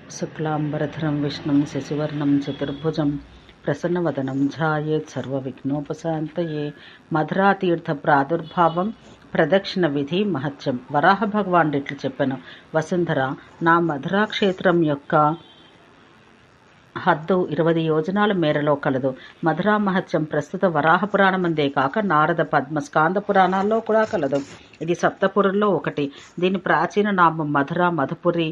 శుక్లాంబరధరం విష్ణుం శశివర్ణం చతుర్భుజం ప్రసన్నవదనం ధ్యాయేత్ సర్వవిఘ్నోపశాంతయే. మధురాతీర్థ ప్రాదుర్భావం ప్రదక్షిణ విధి మహత్యం. వరాహ భగవానుడు ఇట్లు చెప్పెను: వసుంధర, నా మధురా క్షేత్రం యొక్క హద్దు 20 యోజనాల మేరలో కలదు. మధురా మహత్యం ప్రస్తుత వరాహ పురాణమందే కాక నారద పద్మ స్కాంద పురాణాల్లో కూడా కలదు. ఇది సప్తపురుల్లో ఒకటి. దీని ప్రాచీన నామం మధుర, మధుపురి,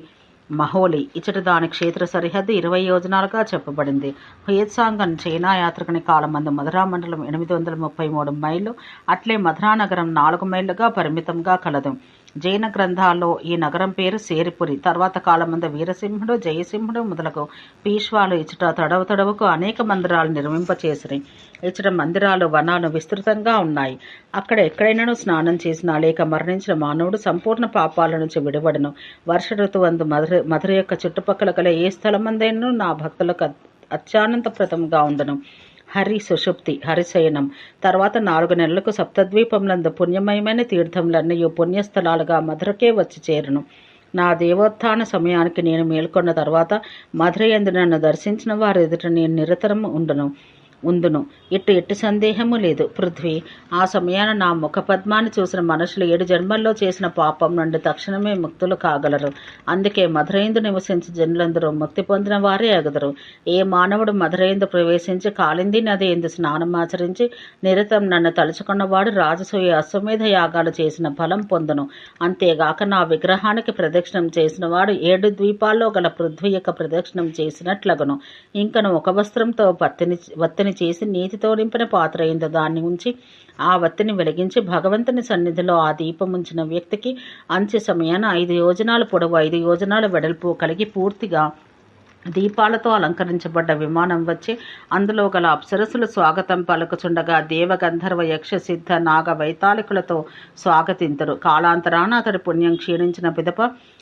మహోలి. ఇచ్చట దాని క్షేత్ర సరిహద్దు 20 యోజనాలుగా చెప్పబడింది. హుయత్సాంగన్ చైనా యాత్రికుని కాలమందు మధురా మండలం 833 మైళ్ళు, అట్లే మధురా నగరం 4 మైళ్ళుగా పరిమితంగా కలదు. జైన గ్రంథాల్లో ఈ నగరం పేరు సేరిపురి. తర్వాత కాలమందు వీరసింహుడు, జయసింహుడు మొదలగు పీష్వాలు ఇచ్చట తడవుకు అనేక మందిరాలు నిర్మింపచేసిరి. ఇచ్చట మందిరాలు, వనాలు విస్తృతంగా ఉన్నాయి. అక్కడ ఎక్కడైనాను స్నానం చేసినా లేక మరణించిన మానవుడు సంపూర్ణ పాపాల నుంచి విడివడను. వర్ష ఋతువందు మధుర యొక్క చుట్టుపక్కల గల ఏ స్థలమందైనను నా భక్తులకు అత్యానంతప్రదంగా ఉండను. హరి సుషుప్తి, హరిశయనం. తర్వాత 4 నెలలకు సప్తద్వీపములందు పుణ్యమయమైన తీర్థములన్నీ పుణ్యస్థలాలుగా మధురకే వచ్చి చేరును. నా దేవోత్థాన సమయానికి నేను మేల్కొన్న తర్వాత మధుర యందు నన్ను దర్శించిన వారి ఎదుట నేను నిరతరం ఉందును. ఎట్టి సందేహము లేదు. పృథ్వీ, ఆ సమయాన నా ముఖ పద్మాన్ని చూసిన మనుషులు 7 జన్మల్లో చేసిన పాపం నుండి తక్షణమే ముక్తులు కాగలరు. అందుకే మధురైందు నివసించి జనులందరూ ముక్తి పొందిన వారే అగుదరు. ఏ మానవుడు మధురైందు ప్రవేశించి కాళింది నది ఎందు స్నానమాచరించి నిరతం నన్ను తలుచుకున్నవాడు రాజసూయ అశ్వమేధ యాగాలు చేసిన ఫలం పొందును. అంతేగాక నా విగ్రహానికి ప్రదక్షిణం చేసిన వాడు 7 ద్వీపాల్లో గల పృథ్వీ యొక్క ప్రదక్షిణం చేసినట్లగును. ఇంకను ఒక వస్త్రంతో వత్తిని చేసి నీతితో నింపిన పాత్ర అయింది దాన్ని ఉంచి ఆ వత్తిని వెలిగించి భగవంతుని సన్నిధిలో ఆ దీపం ఉంచిన వ్యక్తికి అంత్య సమయాన 5 యోజనాల పొడవు 5 యోజనాల వెడల్పు కలిగి పూర్తిగా దీపాలతో అలంకరించబడ్డ విమానం వచ్చి అందులో గల అప్సరసులు స్వాగతం పలుకుచుండగా దేవగంధర్వ యక్ష సిద్ధ నాగ వైతాళికులతో స్వాగతింతరు. కాలాంతరాన అతడి పుణ్యం క్షీణించిన పిదప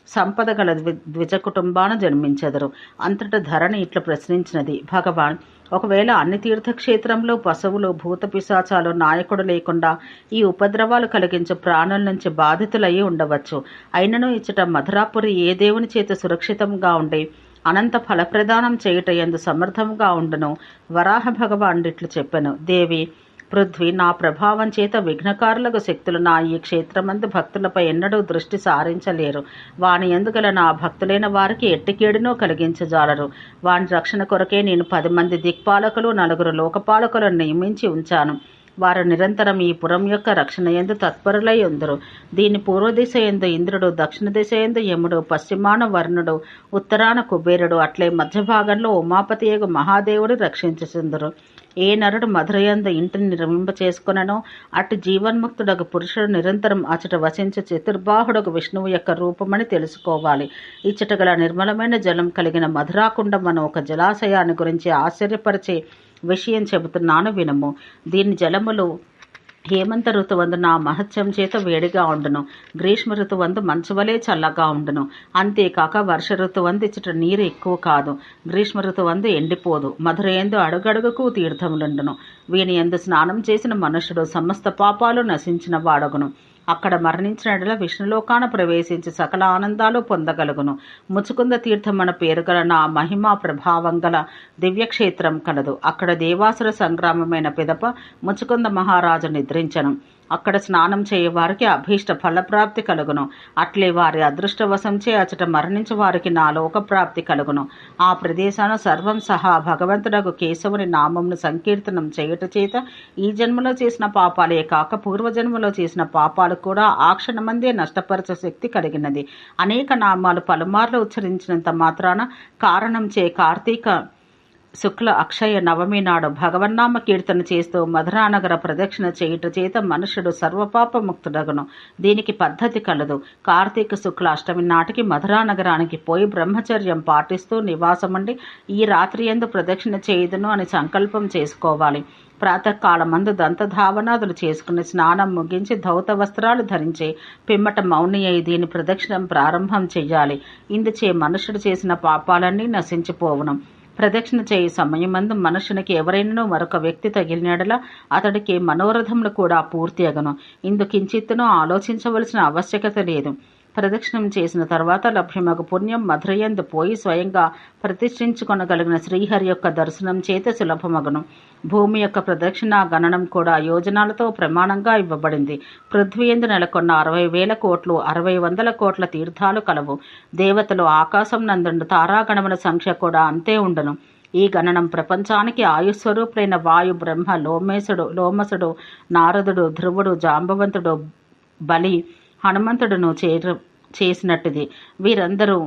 సంపద గల ద్విజ కుటుంబాన జన్మించెదరు. అంతట ధరణి ఇట్లా ప్రశ్నించినది: భగవాన్, ఒకవేళ అన్ని తీర్థక్షేత్రంలో పశువులు, భూత పిశాచాలు నాయకుడు లేకుండా ఈ ఉపద్రవాలు కలిగించే ప్రాణుల నుంచి బాధితులయ్యి ఉండవచ్చు. అయినను ఇచ్చట మధురాపురి ఏ దేవుని చేత సురక్షితంగా ఉండి అనంత ఫలప్రదానం చేయుట యందు సమర్థంగా ఉండును. వరాహ భగవానుడిట్లు చెప్పెను: దేవి పృథ్వీ, నా ప్రభావం చేత విఘ్నకారులకు శక్తులు నా ఈ క్షేత్రమందు భక్తులపై ఎన్నడూ దృష్టి సారించలేరు. వాని ఎందుగల నా భక్తులైన వారికి ఎట్టికేడునో కలిగించజాలరు. వాని రక్షణ కొరకే నేను 10 మంది దిక్పాలకులు, 4 లోకపాలకులను నియమించి ఉంచాను. వారు నిరంతరం ఈ పురం యొక్క రక్షణ యందు తత్పరులై ఉందరు. దీని పూర్వదిశ యందు ఇంద్రుడు, దక్షిణ దిశ యందు యముడు, పశ్చిమాన వరుణుడు, ఉత్తరాన కుబేరుడు, అట్లే మధ్య భాగంలో ఉమాపతి యగు మహాదేవుడు రక్షించుచుందురు. ఏ నరుడు మధురయందు ఇంటిని నిర్మింప చేసుకుననో అటు జీవన్ముక్తుడగు పురుషుడు నిరంతరం అచట వసించు చతుర్బాహుడగు విష్ణువు యొక్క రూపమని తెలుసుకోవాలి. ఇచ్చట గల నిర్మలమైన జలం కలిగిన మధురాకుండమను ఒక జలాశయాన్ని గురించి ఆశ్చర్యపరిచే విషయం చెబుతున్నాను వినము. దీని జలములు హేమంత ఋతువందు నా మహత్యం చేత వేడిగా ఉండును. గ్రీష్మ ఋతువందు మంచు వలె చల్లగా ఉండును. అంతేకాక వర్ష ఋతువందు ఇచ్చట నీరు ఎక్కువ కాదు. గ్రీష్మ ఋతువందు ఎండిపోదు. మధురయందు అడుగడుగుకు తీర్థములుండును. వీని యందు స్నానం చేసిన మనుషుడు సమస్త పాపాలు నశించిన వాడగును. అక్కడ మరణించినట్ల విష్ణులోకాన ప్రవేశించి సకల ఆనందాలు పొందగలుగును. ముచుకుంద తీర్థమన పేరు గల నా మహిమా ప్రభావం గల దివ్యక్షేత్రం కలదు. అక్కడ దేవాసుర సంగ్రామమైన పిదప ముచుకుంద మహారాజు నిద్రించను. అక్కడ స్నానం చేయవారికి అభీష్ట ఫలప్రాప్తి కలుగును. అట్లే వారి అదృష్టవశంచే అచట మరణించి వారికి నా లోకప్రాప్తి కలుగును. ఆ ప్రదేశాన సర్వం సహా భగవంతుడగు కేశవుని నామమును సంకీర్తనం చేయుట చేత ఈ జన్మలో చేసిన పాపాలే కాక పూర్వజన్మలో చేసిన పాపాలు కూడా ఆ క్షణమందే నష్టపరచ శక్తి కలిగినది. అనేక నామాలు పలుమార్లు ఉచ్చరించినంత మాత్రాన కారణం చే కార్తీక శుక్ల అక్షయ నవమి నాడు భగవన్నామ కీర్తన చేస్తూ మధురానగర ప్రదక్షిణ చేయుట చేత మనుషుడు సర్వపాపముక్తుడగును. దీనికి పద్ధతి కలదు. కార్తీక శుక్ల అష్టమి నాటికి మధురానగరానికి పోయి బ్రహ్మచర్యం పాటిస్తూ నివాసముండి ఈ రాత్రి యందు ప్రదక్షిణ చేయుదును అని సంకల్పం చేసుకోవాలి. ప్రాతకాలమందు దంతధావనాదులు చేసుకుని స్నానం ముగించి ధౌత వస్త్రాలు ధరించి పిమ్మట మౌని అయి దీని ప్రదక్షిణం ప్రారంభం చెయ్యాలి. ఇందుచే మనుషుడు చేసిన పాపాలన్నీ నశించిపోవును. ప్రదక్షిణ చేయి సమయమందు మనుషునికి ఎవరైనా మరొక వ్యక్తి తగిలినడలా అతడికి మనోరథములు కూడా పూర్తి అగను. ఇందు కించిత్తును ఆలోచించవలసిన ఆవశ్యకత లేదు. ప్రదక్షిణం చేసిన తర్వాత లభ్యమగు పుణ్యం మధురయందు పోయి స్వయంగా ప్రతిష్ఠించుకొనగలిగిన శ్రీహరి యొక్క దర్శనం చేత సులభమగును. భూమి యొక్క ప్రదక్షిణ గణనం కూడా యోజనాలతో ప్రమాణంగా ఇవ్వబడింది. పృథ్వీయందు నెలకొన్న 60,000 కోట్లు 60,000 కోట్ల తీర్థాలు కలవు. దేవతలు ఆకాశం నందుండు తారాగణముల సంఖ్య కూడా అంతే ఉండను. ఈ గణనం ప్రపంచానికి ఆయుస్వరూపులైన వాయు, బ్రహ్మ, లోమసుడు, నారదుడు, ధ్రువుడు, జాంబవంతుడు, బలి, హనుమంతుడును చేసినట్టుది. వీరందరూ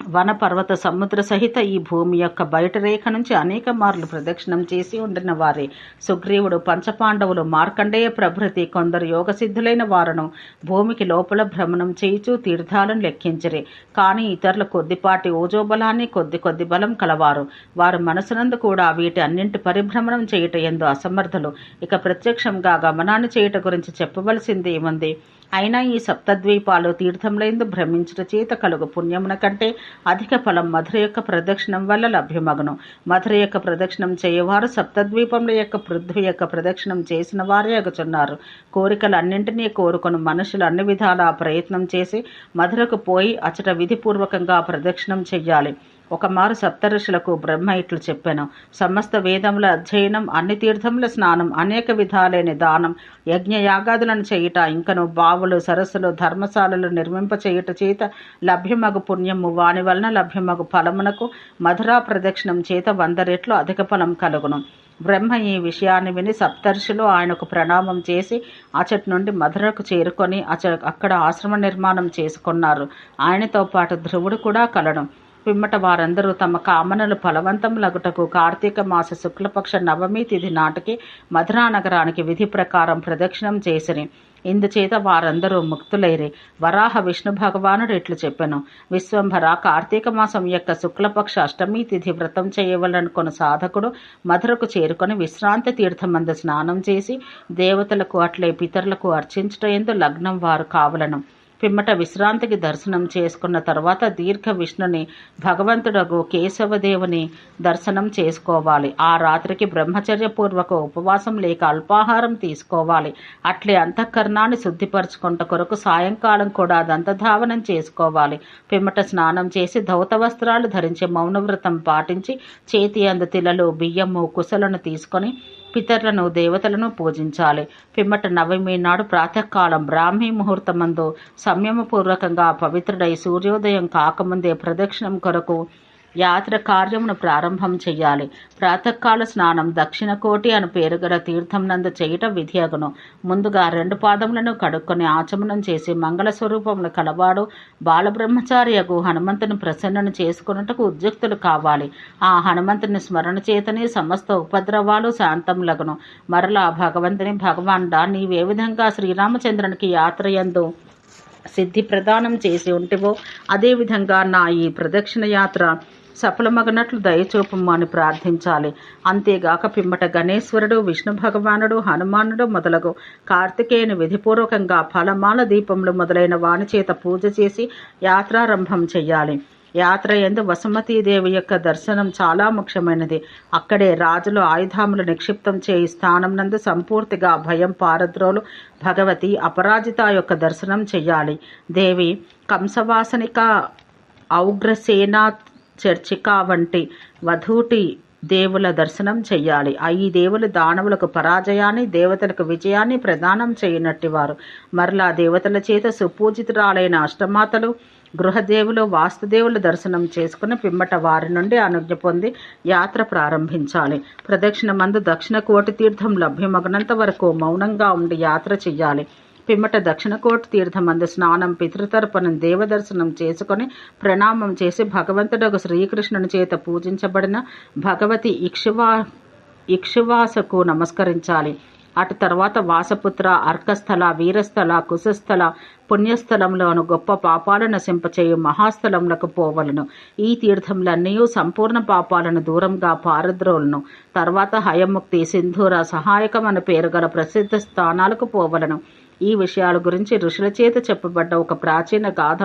వన, పర్వత, సముద్ర సహిత ఈ భూమి యొక్క బయట రేఖ నుంచి అనేక మార్లు ప్రదక్షిణం చేసి ఉండిన వారే. సుగ్రీవుడు, పంచపాండవులు, మార్కండేయ ప్రభృతి కొందరు యోగ సిద్ధులైన వారును భూమికి లోపల భ్రమణం చేయుచూ తీర్థాలను లెక్కించిరి. కానీ ఇతరుల కొద్దిపాటి ఓజోబలాన్ని కొద్ది బలం కలవారు. వారు మనసునందు కూడా వీటి అన్నింటి పరిభ్రమణం చేయుట యందు అసమర్థులు. ఇక ప్రత్యక్షంగా గమనాన్ని చేయుట గురించి చెప్పవలసింది ఏముంది? అయినా ఈ సప్తద్వీపాలు తీర్థములందు భ్రమించుట చేత కలుగు పుణ్యమున కంటే అధిక ఫలం మధుర యొక్క ప్రదక్షిణం వల్ల లభ్యమగును. మధుర యొక్క ప్రదక్షిణం చేయవారు సప్తద్వీపముల యొక్క పృథ్వీ యొక్క ప్రదక్షిణం చేసిన వారే అగుచున్నారు. కోరికలన్నింటినీ కోరుకొని మనుషులు అన్ని విధాలా ప్రయత్నం చేసి మధురకు పోయి అచట విధిపూర్వకంగా ప్రదక్షిణం చెయ్యాలి. ఒకమారు సప్తఋషులకు బ్రహ్మ ఇట్లు చెప్పాను: సమస్త వేదముల అధ్యయనం, అన్ని తీర్థముల స్నానం, అనేక విధాలైన దానం, యజ్ఞయాగాదులను చేయుట, ఇంకను బావులు, సరస్సులు, ధర్మశాలలు నిర్మింప చేయుట చేత లభ్యమగు పుణ్యము, వాని వలన లభ్యమగు ఫలమునకు మధురా ప్రదక్షిణం చేత 100 రెట్లు అధిక ఫలం కలుగును. బ్రహ్మ ఈ విషయాన్ని విని సప్తర్షులు ఆయనకు ప్రణామం చేసి అచటి నుండి మధురకు చేరుకొని అక్కడ ఆశ్రమ నిర్మాణం చేసుకున్నారు. ఆయనతో పాటు ధ్రువుడు కూడా కలడు. పిమ్మట వారందరూ తమ కామనలు ఫలవంతములగుటకు కార్తీక మాస శుక్లపక్ష నవమి తిథి నాటికి మధురా నగరానికి విధి ప్రకారం ప్రదక్షిణం చేసిరి. ఇందుచేత వారందరూ ముక్తులైరి. వరాహ విష్ణు భగవానుడు ఇట్లు చెప్పెను: విశ్వంభర, కార్తీక మాసం యొక్క శుక్లపక్ష అష్టమి తిథి వ్రతం చేయవలనుకున్న సాధకుడు మధురకు చేరుకొని విశ్రాంతి తీర్థమందు స్నానం చేసి దేవతలకు అట్లే పితరులకు అర్చించుట యందు లగ్నం వారు కావలను. పిమ్మట విశ్రాంతికి దర్శనం చేసుకున్న తర్వాత దీర్ఘ విష్ణుని భగవంతుడగు కేశవదేవుని దర్శనం చేసుకోవాలి. ఆ రాత్రికి బ్రహ్మచర్యపూర్వక ఉపవాసం లేక అల్పాహారం తీసుకోవాలి. అట్లే అంతఃకరణాన్ని శుద్ధిపరచుకుంట కొరకు సాయంకాలం కూడా దంతధావనం చేసుకోవాలి. పిమ్మట స్నానం చేసి ధౌత వస్త్రాలు ధరించి మౌనవ్రతం పాటించి చేతి అందు తిలలు, బియ్యము, కుసలను తీసుకొని పితరులను, దేవతలను పూజించాలి. పిమ్మట నవమి నాడు ప్రాతకాలం బ్రాహ్మీ ముహూర్తమందు సంయమపూర్వకంగా పవిత్రుడై సూర్యోదయం కాకముందే ప్రదక్షిణం కొరకు యాత్ర కార్యమును ప్రారంభం చెయ్యాలి. ప్రాతకాల స్నానం దక్షిణ కోటి అని పేరు గల తీర్థం నందు చేయుట విధి అగును. ముందుగా 2 పాదములను కడుక్కొని ఆచమనం చేసి మంగళ స్వరూపమును కలవాడు బాలబ్రహ్మచారి అగు హనుమంతుని ప్రసన్నను చేసుకున్నట్టుకు ఉద్యుక్తులు కావాలి. ఆ హనుమంతుని స్మరణ చేతనే సమస్త ఉపద్రవాలు శాంతములగును. మరలా భగవానుడా, నీవే విధంగా శ్రీరామచంద్రునికి యాత్ర యందు సిద్ధి ప్రదానం చేసి ఉంటివో అదేవిధంగా నా ఈ ప్రదక్షిణ యాత్ర సఫలమగనట్లు దయచూపము అని ప్రార్థించాలి. అంతేగాక పిమ్మట గణేశ్వరుడు, విష్ణు భగవానుడు, హనుమానుడు మొదలగు కార్తికేయుని విధిపూర్వకంగా ఫలమాల దీపములు మొదలైన వాని చేత పూజ చేసి యాత్రారంభం చెయ్యాలి. యాత్ర యందు వసుమతీదేవి యొక్క దర్శనం చాలా ముఖ్యమైనది. అక్కడే రాజులు ఆయుధములు నిక్షిప్తం చేయి స్థానం నందు సంపూర్తిగా భయం పారద్రోలు భగవతి అపరాజిత యొక్క దర్శనం చెయ్యాలి. దేవి కంసవాసనిక, ఔగ్రసేన, చర్చిక వంటి వధూటి దేవుల దర్శనం చెయ్యాలి. ఈ దేవులు దానవులకు పరాజయాన్ని, దేవతలకు విజయాన్ని ప్రదానం చేయనట్టివారు. మరలా దేవతల చేత సుపూజితురాలైన అష్టమాతలు, గృహదేవులు, వాస్తుదేవుల దర్శనం చేసుకుని పిమ్మట వారి నుండి అనుజ్ఞ పొంది యాత్ర ప్రారంభించాలి. ప్రదక్షిణ మందు దక్షిణ కోటి తీర్థం లభ్యమగినంత వరకు మౌనంగా ఉండి యాత్ర చెయ్యాలి. పిమ్మట దక్షిణ కోటి తీర్థమందు స్నానం, పితృతర్పణం, దేవదర్శనం చేసుకొని ప్రణామం చేసి భగవంతుడకు శ్రీకృష్ణుని చేత పూజించబడిన భగవతి ఇక్షువాసకు నమస్కరించాలి. అటు తర్వాత వాసపుత్ర, అర్కస్థల, వీరస్థల, కుశస్థల, పుణ్యస్థలంలోను గొప్ప పాపాలను నశింపచేయు మహాస్థలములకు పోవలను. ఈ తీర్థములన్నీ సంపూర్ణ పాపాలను దూరంగా పారద్రోలను. తర్వాత హయముక్తి, సింధూర, సహాయకం అనే పేరు గల ప్రసిద్ధ స్థానాలకు పోవలను. ఈ విషయాల గురించి ఋషుల చేత చెప్పబడ్డ ఒక ప్రాచీన గాథ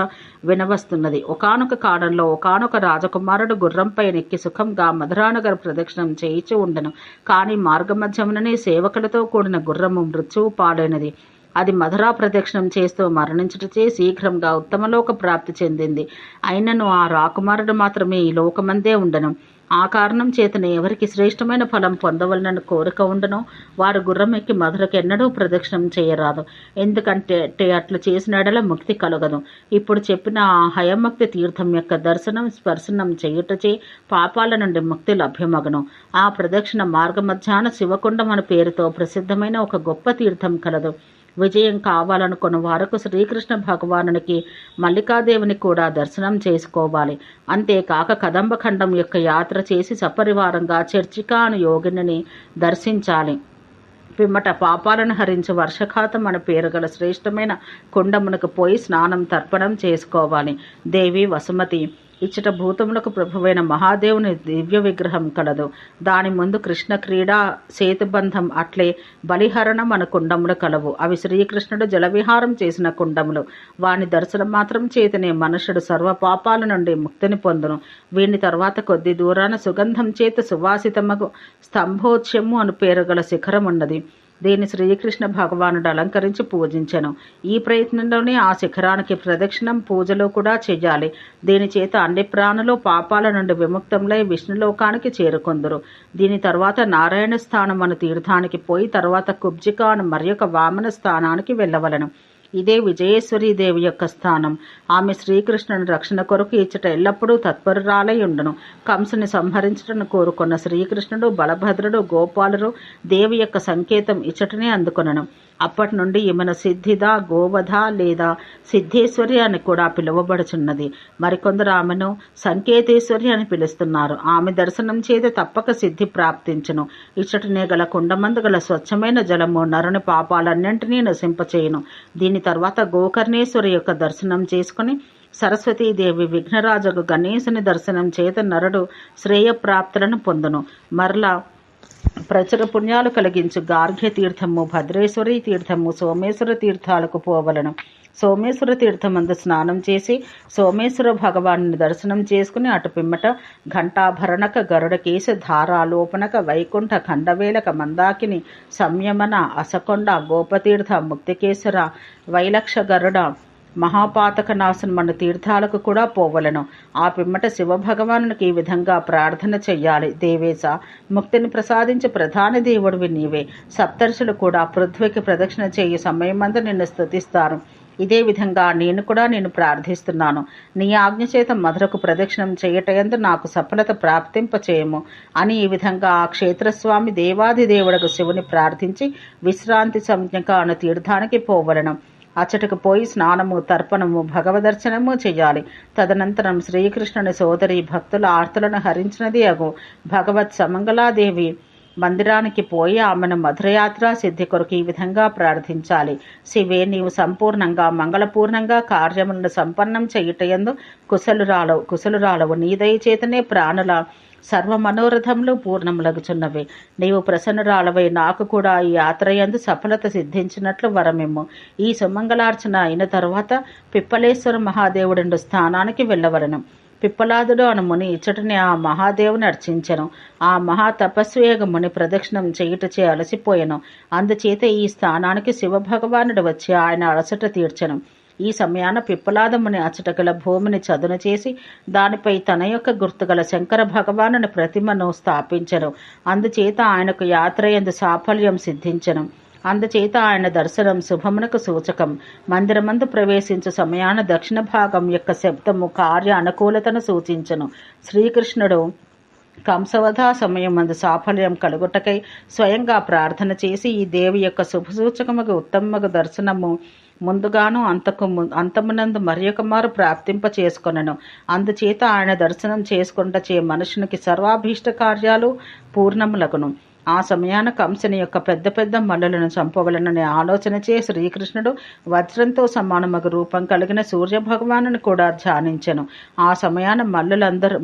వినవస్తున్నది. ఒకానొక కాలంలో ఒకానొక రాజకుమారుడు గుర్రంపై నెక్కి సుఖంగా మధురానగర ప్రదక్షిణం చేయిచూ ఉండెను. కానీ మార్గమధ్యముననే సేవకులతో కూడిన గుర్రము మృత్యువు పాలైనది. అది మధురా ప్రదక్షిణం చేస్తూ మరణించుటచే శీఘ్రంగా ఉత్తమలోక ప్రాప్తి చెందింది. అయినను ఆ రాకుమారుడు మాత్రమే ఈ లోకమందే ఉండను. ఆ కారణం చేతనే ఎవరికి శ్రేష్టమైన ఫలం పొందవలనని కోరిక ఉండనో వారు గుర్రం ఎక్కి మధురకు ఎన్నడూ ప్రదక్షిణం చేయరాదు. ఎందుకంటే అట్లు చేసిన ఎడల ముక్తి కలగదు. ఇప్పుడు చెప్పిన ఆ హయముక్తి తీర్థం యొక్క దర్శనం స్పర్శనం చేయుటచే పాపాల నుండి ముక్తి లభ్యమగను. ఆ ప్రదక్షిణ మార్గమధ్యాన శివకుండం అనే పేరుతో ప్రసిద్ధమైన ఒక గొప్ప తీర్థం కలదు. విజయం కావాలనుకున్న వారికి శ్రీకృష్ణ భగవానునికి మల్లికాదేవిని కూడా దర్శనం చేసుకోవాలి. అంతేకాక కదంబఖండం యొక్క యాత్ర చేసి సపరివారంగా చర్చికా అను యోగిని దర్శించాలి. పిమ్మట పాపాలను హరించి వర్షఖాతం అనే పేరు గల శ్రేష్టమైన కుండమునకు పోయి స్నానం తర్పణం చేసుకోవాలి. దేవి వసుమతి, ఇచ్చట భూతములకు ప్రభువైన మహాదేవుని దివ్య విగ్రహం కలదు. దాని ముందు కృష్ణ క్రీడా సేతుబంధం అట్లే బలిహరణం అను కుండములు కలవు. అవి శ్రీకృష్ణుడు జలవిహారం చేసిన కుండములు. వాని దర్శనం మాత్రం చేతనే మనుషుడు సర్వ పాపాల నుండి ముక్తిని పొందును. వీని తర్వాత కొద్ది దూరాన సుగంధం చేత సువాసితమగు స్తంభోత్సము అను పేరు గల శిఖరం ఉన్నది. దీన్ని శ్రీకృష్ణ భగవానుడు అలంకరించి పూజించెను. ఈ ప్రయత్నంలోనే ఆ శిఖరానికి ప్రదక్షిణం పూజలో కూడా చెయ్యాలి. దీని చేత అన్ని ప్రాణులు పాపాల నుండి విముక్తంలై విష్ణులోకానికి చేరుకొందురు. దీని తర్వాత నారాయణ స్థానం అను తీర్థానికి పోయి తర్వాత కుబ్జిక అను మరియొక వామన స్థానానికి వెళ్ళవలను. ఇదే విజయేశ్వరీ దేవి యొక్క స్థానం. ఆమె శ్రీకృష్ణుని రక్షణ కొరకు ఇచ్చట ఎల్లప్పుడూ తత్పరురాలై ఉండును. కంసుని సంహరించటను కోరుకున్న శ్రీకృష్ణుడు, బలభద్రుడు, గోపాలుడు దేవి యొక్క సంకేతం ఇచ్చటనే అందుకొనను. అప్పటి నుండి ఈమెను సిద్ధిద, గోవధ లేదా సిద్ధేశ్వరి అని కూడా పిలువబడుచున్నది. మరికొందరు ఆమెను సంకేతేశ్వరి అని పిలుస్తున్నారు. ఆమె దర్శనం చేత తప్పక సిద్ధి ప్రాప్తించును. ఇచ్చటనే గల కుండమందు గల స్వచ్ఛమైన జలము నరుని పాపాలన్నింటినీ నశింపచేయును. దీని తర్వాత గోకర్ణేశ్వరి యొక్క దర్శనం చేసుకుని సరస్వతీదేవి విఘ్నరాజకు గణేశుని దర్శనం చేత నరుడు శ్రేయప్రాప్తులను పొందును. మరలా ప్రచుర పుణ్యాలు కలిగించు గార్ఘ్య తీర్థము, భద్రేశ్వరి తీర్థము, సోమేశ్వర తీర్థాలకు పోవలను. సోమేశ్వర తీర్థమందు స్నానం చేసి సోమేశ్వర భగవాను దర్శనం చేసుకుని అటు పిమ్మట ఘంటాభరణక, గరుడకేశ, ధారాలోపనక, వైకుంఠ, ఖండవేలక, మందాకిని, సంయమన, అసకొండ, గోపతీర్థ, ముక్తికేశ్వర, వైలక్ష గరుడ, మహాపాతక నాశనం అన్న తీర్థాలకు కూడా పోవలను. ఆ పిమ్మట శివభగవానునికి ఈ విధంగా ప్రార్థన చెయ్యాలి. దేవేశ, ముక్తిని ప్రసాదించి ప్రధాన దేవుడివి నీవే. సప్తర్షులు కూడా పృథ్వీకి ప్రదక్షిణ చేయి సమయమందు నిన్ను స్తుతిస్తారు. ఇదే విధంగా నేను కూడా నిన్ను ప్రార్థిస్తున్నాను. నీ ఆజ్ఞ చేత మధురకు ప్రదక్షిణం చేయటయందు నాకు సఫలత ప్రాప్తింపచేయము అని ఈ విధంగా ఆ క్షేత్రస్వామి దేవాదిదేవుడకు శివుని ప్రార్థించి విశ్రాంతి సంజ్ఞక అను తీర్థానికి పోవలను. అచ్చటకు పోయి స్నానము, తర్పణము, భగవదర్శనము చెయ్యాలి. తదనంతరం శ్రీకృష్ణుని సోదరి భక్తుల ఆర్తులను హరించినది అగు భగవత్ సమంగళాదేవి మందిరానికి పోయి ఆమెను మధురయాత్ర సిద్ధి కొరకు ఈ విధంగా ప్రార్థించాలి. శివే, నీవు సంపూర్ణంగా మంగళపూర్ణంగా కార్యములను సంపన్నం చేయుటయందు కుశలురాలవు. నీ దయచేతనే ప్రాణుల సర్వ మనోరథములు పూర్ణములగుచున్నవి. నీవు ప్రసన్నురాలవై నాకు కూడా ఈ యాత్రయందు సఫలత సిద్ధించినట్లు వరమిమ్ము. ఈ సుమంగళార్చన అయిన తరువాత పిప్పలేశ్వర మహాదేవుడు స్థానానికి వెళ్ళవలను. పిప్పలాదుడు అను ముని ఇచ్చటని ఆ మహాదేవుని అర్చించెను. ఆ మహా తపస్వేగ ముని ప్రదక్షిణం చేయుటచే అలసిపోయెను. అందుచేత ఈ స్థానానికి శివభగవానుడు వచ్చి ఆయన అలసట తీర్చెను. ఈ సమయాన పిప్పలాదముని అచ్చటగల భూమిని చదును చేసి దానిపై తన యొక్క గుర్తుగల శంకర భగవానుని ప్రతిమను స్థాపించెను. అందుచేత ఆయనకు యాత్రయందు సాఫల్యం సిద్ధించెను. అందుచేత ఆయన దర్శనం శుభమునకు సూచకం. మందిరమందు ప్రవేశించు సమయాన దక్షిణ భాగం యొక్క శబ్దము కార్య అనుకూలతను సూచించెను. శ్రీకృష్ణుడు కంసవధ సమయమందు సాఫల్యం కలుగుటకై స్వయంగా ప్రార్థన చేసి ఈ దేవి యొక్క శుభసూచకముగా ఉత్తమగు దర్శనము ముందుగాను అంతమునందు మరియొక మారు ప్రాప్తింప చేసుకొనెను. అందుచేత ఆయన దర్శనం చేసుకొనుటచే మనుషునికి సర్వాభీష్ట కార్యాలు పూర్ణములగును. ఆ సమయాన కంసుని యొక్క పెద్ద పెద్ద మల్లులను చంపవలననే ఆలోచనచే శ్రీకృష్ణుడు వజ్రంతో సమానమగు రూపం కలిగిన సూర్య భగవానుని కూడా ధ్యానించెను. ఆ సమయాన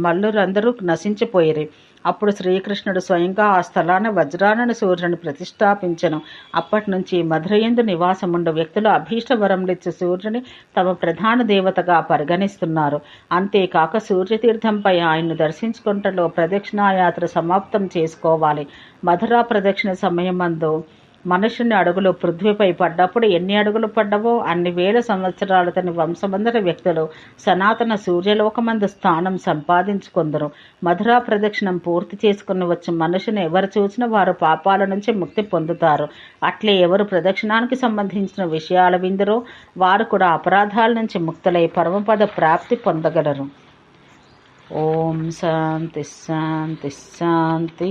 మల్లులందరూ నశించిపోయిరి. అప్పుడు శ్రీకృష్ణుడు స్వయంగా ఆ స్థలాన వజ్రానని సూర్యుని ప్రతిష్టాపించెను. అప్పటి నుంచి మధురయందు నివాసముండు వ్యక్తులు అభీష్ట వరములిచ్చే సూర్యుని తమ ప్రధాన దేవతగా పరిగణిస్తున్నారు. అంతేకాక సూర్యతీర్థంపై ఆయన్ను దర్శించుకుంటలో ప్రదక్షిణాయాత్ర సమాప్తం చేసుకోవాలి. మధురా ప్రదక్షిణ సమయమందు మనుషుని అడుగులు పృథ్వీపై పడ్డప్పుడు ఎన్ని అడుగులు పడ్డవో అన్ని వేల సంవత్సరాలు తన వంశమందరి వ్యక్తులు సనాతన సూర్యలోకమందు స్థానం సంపాదించుకొందరు. మధురా ప్రదక్షిణం పూర్తి చేసుకుని వచ్చి మనుషుని ఎవరు చూసినా వారు పాపాల నుంచి ముక్తి పొందుతారు. అట్లే ఎవరు ప్రదక్షిణానికి సంబంధించిన విషయాలు విందరో వారు కూడా అపరాధాల నుంచి ముక్తులై పరమపద ప్రాప్తి పొందగలరు. ఓం శాంతి శాంతి శాంతి.